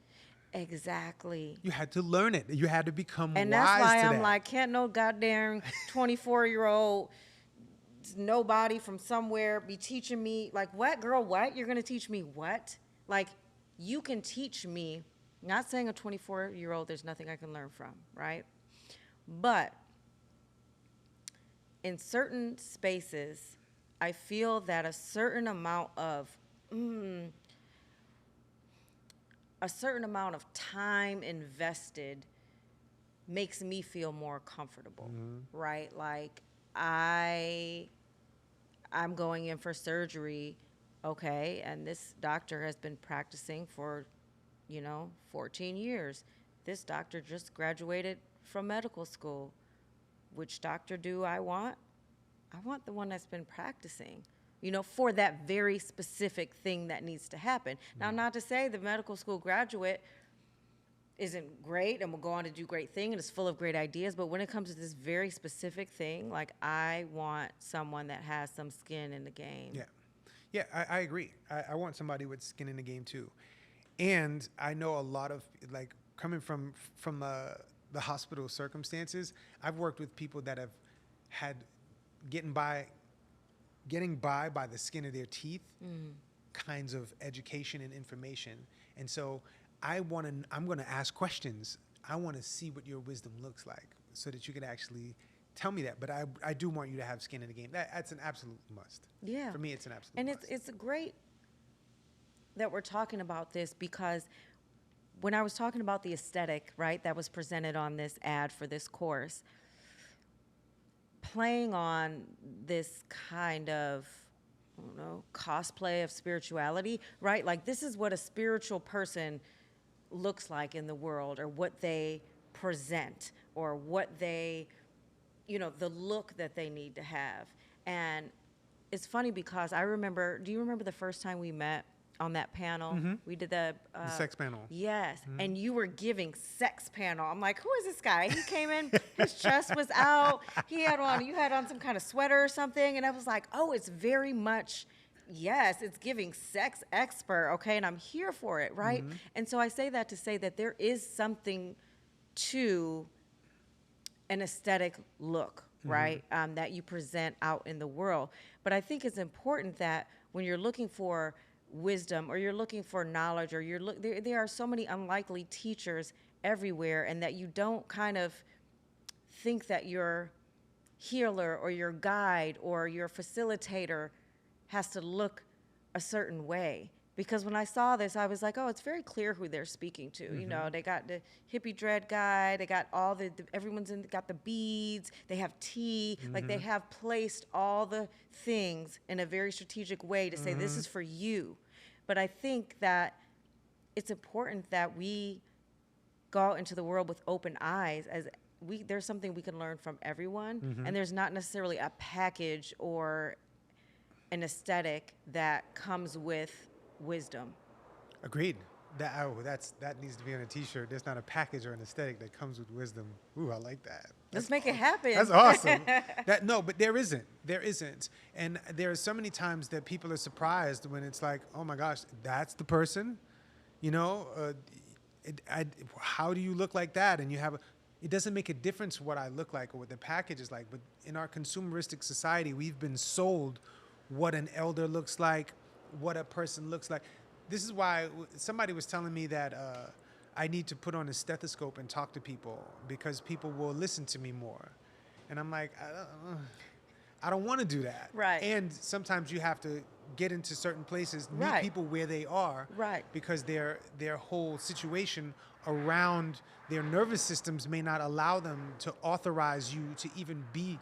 Exactly. You had to learn it. You had to become wise to that. And that's why I'm like, can't no goddamn 24-year-old nobody from somewhere be teaching me, like, what, girl, what? You're going to teach me what? Like, you can teach me, not saying a 24-year-old, there's nothing I can learn from, right? But in certain spaces, I feel that a certain amount of time invested makes me feel more comfortable, right? Like, I'm going in for surgery, okay, and this doctor has been practicing for, 14 years. This doctor just graduated from medical school. Which doctor do I want? I want the one that's been practicing, for that very specific thing that needs to happen. Now, not to say the medical school graduate isn't great and will go on to do great things and is full of great ideas, but when it comes to this very specific thing, like, I want someone that has some skin in the game. Yeah, I agree. I want somebody with skin in the game too. And I know a lot of, like, coming from the hospital circumstances, I've worked with people that have had getting by the skin of their teeth kinds of education and information. And so I'm going to ask questions. I want to see what your wisdom looks like so that you can actually tell me that. But I do want you to have skin in the game. That's an absolute must. Yeah. For me, it's an absolute and must. And it's great that we're talking about this, because when I was talking about the aesthetic, right, that was presented on this ad for this course, playing on this kind of, cosplay of spirituality, right? Like, this is what a spiritual person looks like in the world, or what they present, or what they, the look that they need to have. And it's funny because do you remember the first time we met on that panel? We did the sex panel. Yes. And you were giving sex panel. I'm like, who is this guy? He came in, his chest was out. You had on some kind of sweater or something. And I was like, oh, it's very much, yes, it's giving sex expert. Okay. And I'm here for it. Right. And so I say that to say that there is something to an aesthetic look, right? That you present out in the world. But I think it's important that when you're looking for wisdom, or you're looking for knowledge, or there are so many unlikely teachers everywhere, and that you don't kind of think that you're healer or your guide or your facilitator has to look a certain way. Because when I saw this, I was like, oh, it's very clear who they're speaking to. You know, they got the hippie dread guy, they got all everyone's got the beads, they have tea, like they have placed all the things in a very strategic way to say, this is for you. But I think that it's important that we go out into the world with open eyes, as there's something we can learn from everyone, and there's not necessarily a package or an aesthetic that comes with wisdom. Agreed. That needs to be on a T-shirt. There's not a package or an aesthetic that comes with wisdom. Ooh, I like that. Let's make it happen. That's awesome. No, but there isn't. There isn't. And there are so many times that people are surprised when it's like, oh my gosh, that's the person. You know, how do you look like that? And it doesn't make a difference what I look like or what the package is like. But in our consumeristic society, we've been sold what an elder looks like, what a person looks like. This is why somebody was telling me that I need to put on a stethoscope and talk to people because people will listen to me more. And I'm like, I don't want to do that. Right. And sometimes you have to get into certain places, meet Right. people where they are. Right. Because their whole situation around their nervous systems may not allow them to authorize you to even be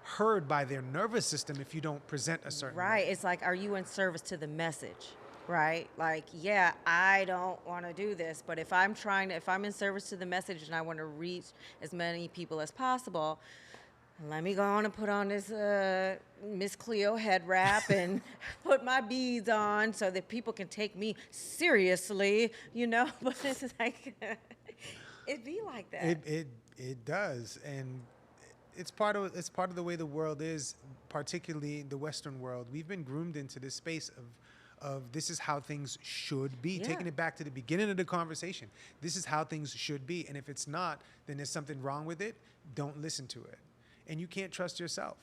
heard by their nervous system if you don't present a certain Right. way. It's like, are you in service to the message? Right? Like, yeah, I don't want to do this, but if I'm in service to the message and I want to reach as many people as possible, let me go on and put on this Miss Cleo head wrap and put my beads on so that people can take me seriously, you know? But this is like, it be like that. It does, and it's part of the way the world is, particularly the Western world. We've been groomed into this space of this is how things should be. Yeah. Taking it back to the beginning of the conversation, this is how things should be, and if it's not, then there's something wrong with it. Don't listen to it, and you can't trust yourself.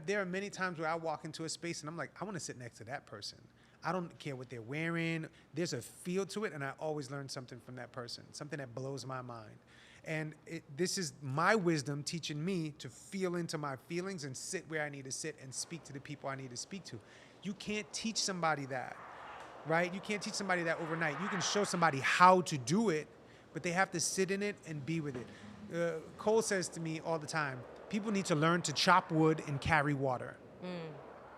There are many times where I walk into a space and I'm like, I want to sit next to that person. I don't care what they're wearing. There's a feel to it, and I always learn something from that person, something that blows my mind. And this is my wisdom teaching me to feel into my feelings and sit where I need to sit and speak to the people I need to speak to. You can't teach somebody that, right? You can't teach somebody that overnight. You can show somebody how to do it, but they have to sit in it and be with it. Cole says to me all the time, people need to learn to chop wood and carry water.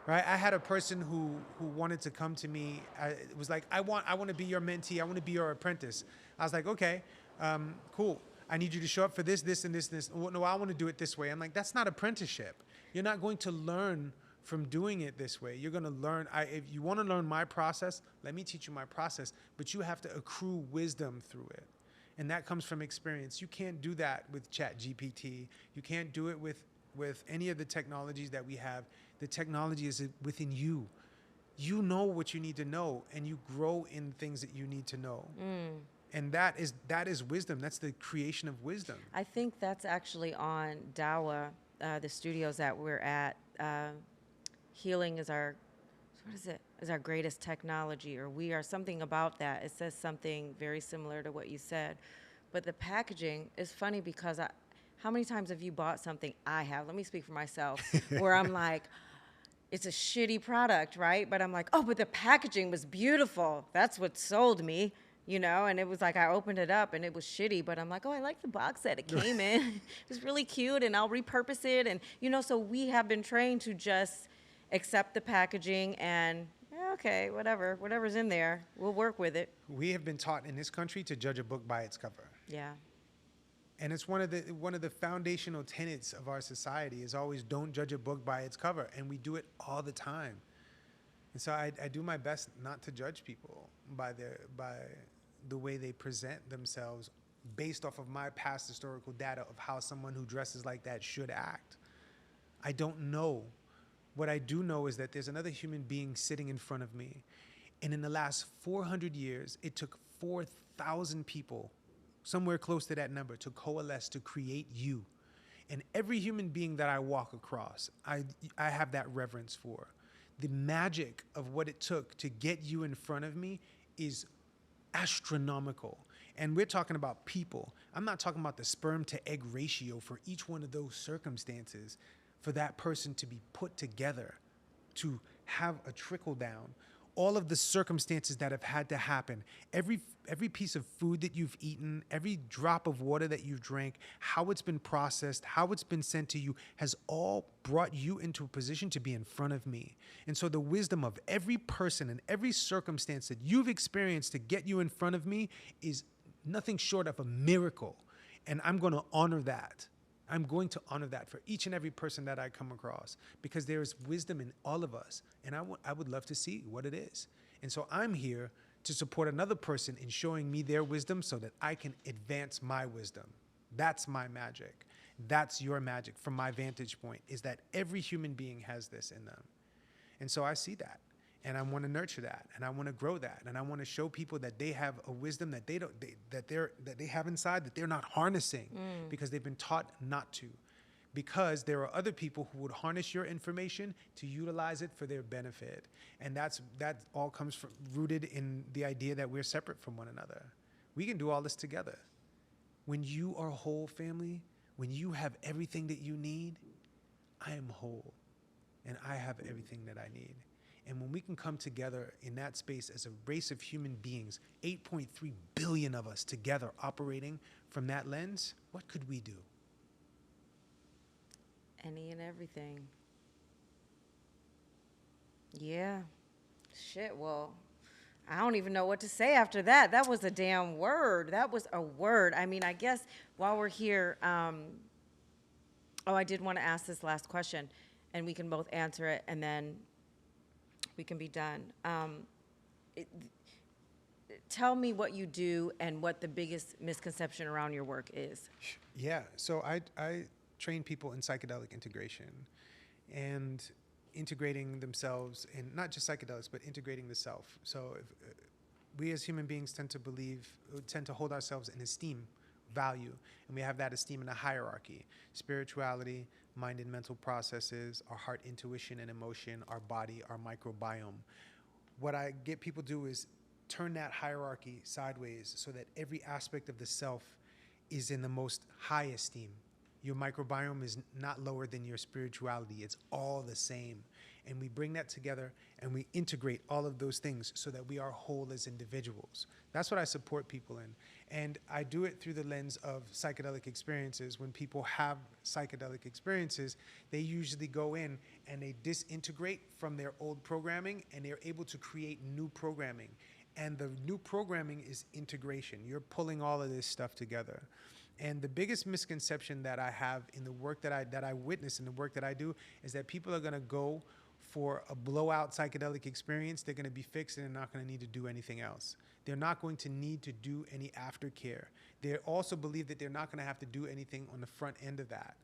Right? I had a person who wanted to come to me. It was like, I want to be your mentee. I want to be your apprentice. I was like, okay, cool. I need you to show up for this, this, and this, and this. No, I want to do it this way. I'm like, that's not apprenticeship. You're not going to learn from doing it this way. You're going to learn. If you want to learn my process, let me teach you my process. But you have to accrue wisdom through it. And that comes from experience. You can't do that with ChatGPT. You can't do it with any of the technologies that we have. The technology is within you. You know what you need to know, and you grow in things that you need to know. And that is wisdom. That's the creation of wisdom. I think that's actually on Dawa, the studios that we're at. Healing is our, what is it? Is our greatest technology, or we are something about that. It says something very similar to what you said. But the packaging is funny because how many times have you bought something? I have. Let me speak for myself, where I'm like, it's a shitty product, right? But I'm like, oh, but the packaging was beautiful. That's what sold me. You know, and it was like I opened it up and it was shitty, but I'm like, oh, I like the box that it came in. It was really cute, and I'll repurpose it. And, you know, so we have been trained to just accept the packaging and, okay, whatever's in there, we'll work with it. We have been taught in this country to judge a book by its cover. Yeah. And it's one of the foundational tenets of our society is always don't judge a book by its cover. And we do it all the time. And so I do my best not to judge people by the way they present themselves based off of my past historical data of how someone who dresses like that should act. I don't know. What I do know is that there's another human being sitting in front of me. And in the last 400 years, it took 4,000 people, somewhere close to that number, to coalesce to create you. And every human being that I walk across, I have that reverence for. The magic of what it took to get you in front of me is astronomical. And we're talking about people. I'm not talking about the sperm to egg ratio for each one of those circumstances for that person to be put together, to have a trickle down. All of the circumstances that have had to happen, every piece of food that you've eaten, every drop of water that you've drank, how it's been processed, how it's been sent to you, has all brought you into a position to be in front of me. And so the wisdom of every person and every circumstance that you've experienced to get you in front of me is nothing short of a miracle. And I'm going to honor that. I'm going to honor that for each and every person that I come across, because there is wisdom in all of us. And I would love to see what it is. And so I'm here to support another person in showing me their wisdom so that I can advance my wisdom. That's my magic. That's your magic from my vantage point, is that every human being has this in them. And so I see that. And I want to nurture that, and I want to grow that, and I want to show people that they have a wisdom that they have inside that they're not harnessing because they've been taught not to. Because there are other people who would harness your information to utilize it for their benefit, and that all comes from, rooted in the idea that we're separate from one another. We can do all this together. When you are whole, family, when you have everything that you need, I am whole, and I have everything that I need. And when we can come together in that space as a race of human beings, 8.3 billion of us together operating from that lens, what could we do? Any and everything. Yeah. Shit, well, I don't even know what to say after that. That was a damn word. That was a word. I mean, I guess while we're here, I did want to ask this last question, and we can both answer it, and then we can be done. Tell me what you do and what the biggest misconception around your work is. Yeah, so I train people in psychedelic integration and integrating themselves in not just psychedelics, but integrating the self. So we as human beings tend to hold ourselves in esteem, value, and we have that esteem in a hierarchy: spirituality, mind and mental processes, our heart, intuition and emotion, our body, our microbiome. What I get people to do is turn that hierarchy sideways so that every aspect of the self is in the most high esteem. Your microbiome is not lower than your spirituality. It's all the same. And we bring that together and we integrate all of those things so that we are whole as individuals. That's what I support people in. And I do it through the lens of psychedelic experiences. When people have psychedelic experiences, they usually go in and they disintegrate from their old programming and they're able to create new programming. And the new programming is integration. You're pulling all of this stuff together. And the biggest misconception that I have in the work that I witness in the work that I do is that people are going to go for a blowout psychedelic experience. They're going to be fixed and they're not going to need to do anything else. They're not going to need to do any aftercare. They also believe that they're not going to have to do anything on the front end of that.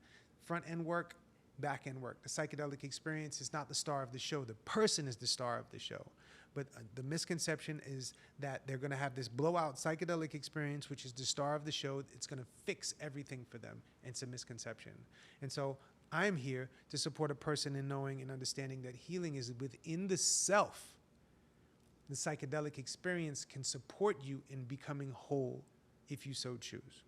Front end work, back end work. The psychedelic experience is not the star of the show. The person is the star of the show. But the misconception is that they're going to have this blowout psychedelic experience, which is the star of the show. It's going to fix everything for them. It's a misconception. And so I'm here to support a person in knowing and understanding that healing is within the self. The psychedelic experience can support you in becoming whole if you so choose.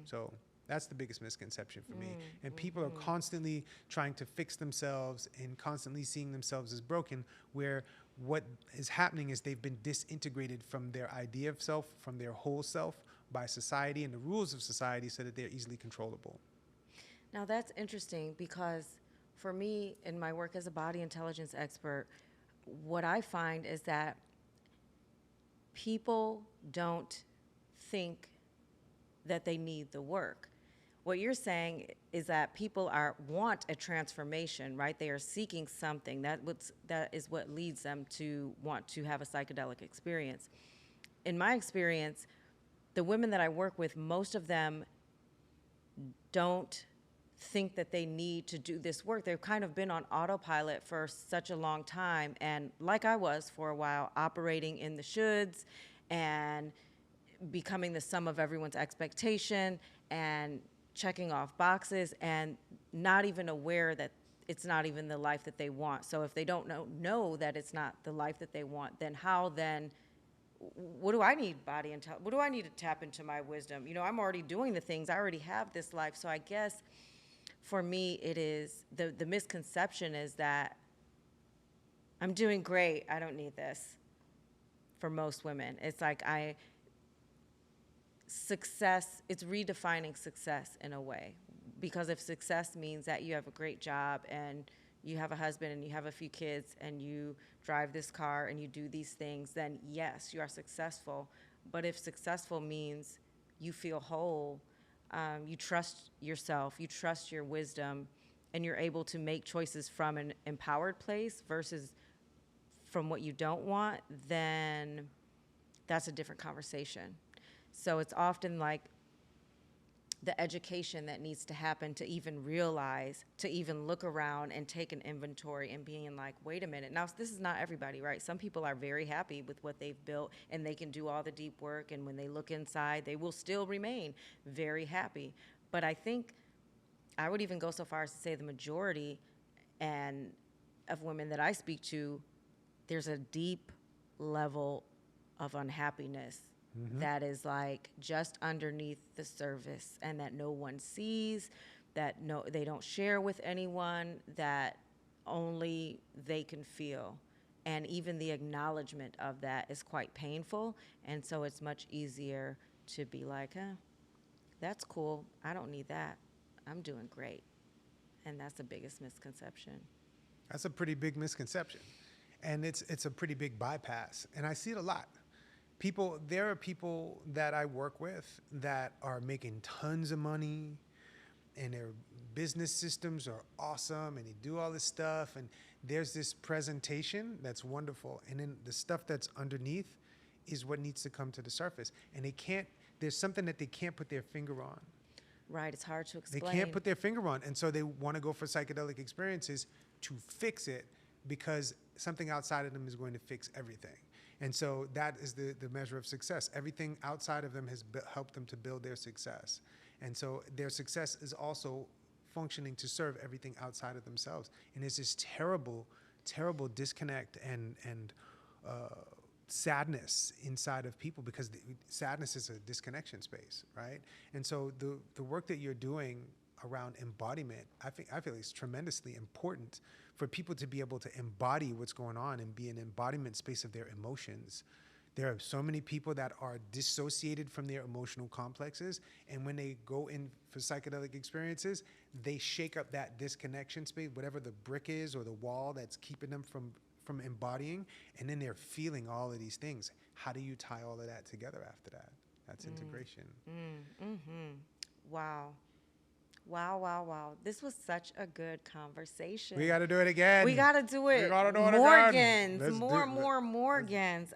So that's the biggest misconception for me. And people are constantly trying to fix themselves and constantly seeing themselves as broken, where what is happening is they've been disintegrated from their idea of self, from their whole self, by society and the rules of society so that they're easily controllable. Now, that's interesting because for me, in my work as a body intelligence expert, what I find is that people don't think that they need the work. What you're saying is that people want a transformation, right? They are seeking something. That is what leads them to want to have a psychedelic experience. In my experience, the women that I work with, most of them don't think that they need to do this work. They've kind of been on autopilot for such a long time, and like I was for a while, operating in the shoulds and becoming the sum of everyone's expectation and checking off boxes and not even aware that it's not even the life that they want. So if they don't know that it's not the life that they want, then how then what do I need body intelligence? What do I need to tap into my wisdom? I'm already doing the things. I already have this life. So I guess for me, it is the misconception is that I'm doing great. I don't need this. For most women, it's like success, it's redefining success in a way. Because if success means that you have a great job and you have a husband and you have a few kids and you drive this car and you do these things, then yes, you are successful. But if successful means you feel whole, you trust yourself, you trust your wisdom, and you're able to make choices from an empowered place versus from what you don't want, then that's a different conversation. So it's often like the education that needs to happen to even realize, to even look around and take an inventory and being like, wait a minute. Now, this is not everybody, right? Some people are very happy with what they've built and they can do all the deep work. And when they look inside, they will still remain very happy. But I think I would even go so far as to say the majority and of women that I speak to, there's a deep level of unhappiness that is like just underneath the surface and that no one sees, that they don't share with anyone, that only they can feel. And even the acknowledgement of that is quite painful. And so it's much easier to be like, that's cool. I don't need that. I'm doing great. And that's the biggest misconception. That's a pretty big misconception. And it's a pretty big bypass. And I see it a lot. There are people that I work with that are making tons of money and their business systems are awesome and they do all this stuff and there's this presentation that's wonderful. And then the stuff that's underneath is what needs to come to the surface. And there's something that they can't put their finger on. Right, it's hard to explain. They can't put their finger on. And so they want to go for psychedelic experiences to fix it because something outside of them is going to fix everything. And so that is the measure of success. Everything outside of them has helped them to build their success. And so their success is also functioning to serve everything outside of themselves. And there's this terrible, terrible disconnect and sadness inside of people because sadness is a disconnection space, right? And so the work that you're doing around embodiment, I feel it's tremendously important for people to be able to embody what's going on and be an embodiment space of their emotions. There are so many people that are dissociated from their emotional complexes, and when they go in for psychedelic experiences, they shake up that disconnection space, whatever the brick is or the wall that's keeping them from embodying, and then they're feeling all of these things. How do you tie all of that together after that? That's integration. Wow. Wow, wow, wow. This was such a good conversation. We got to do it again. We got to do it. We got to do it Morgans. again. More Morgans.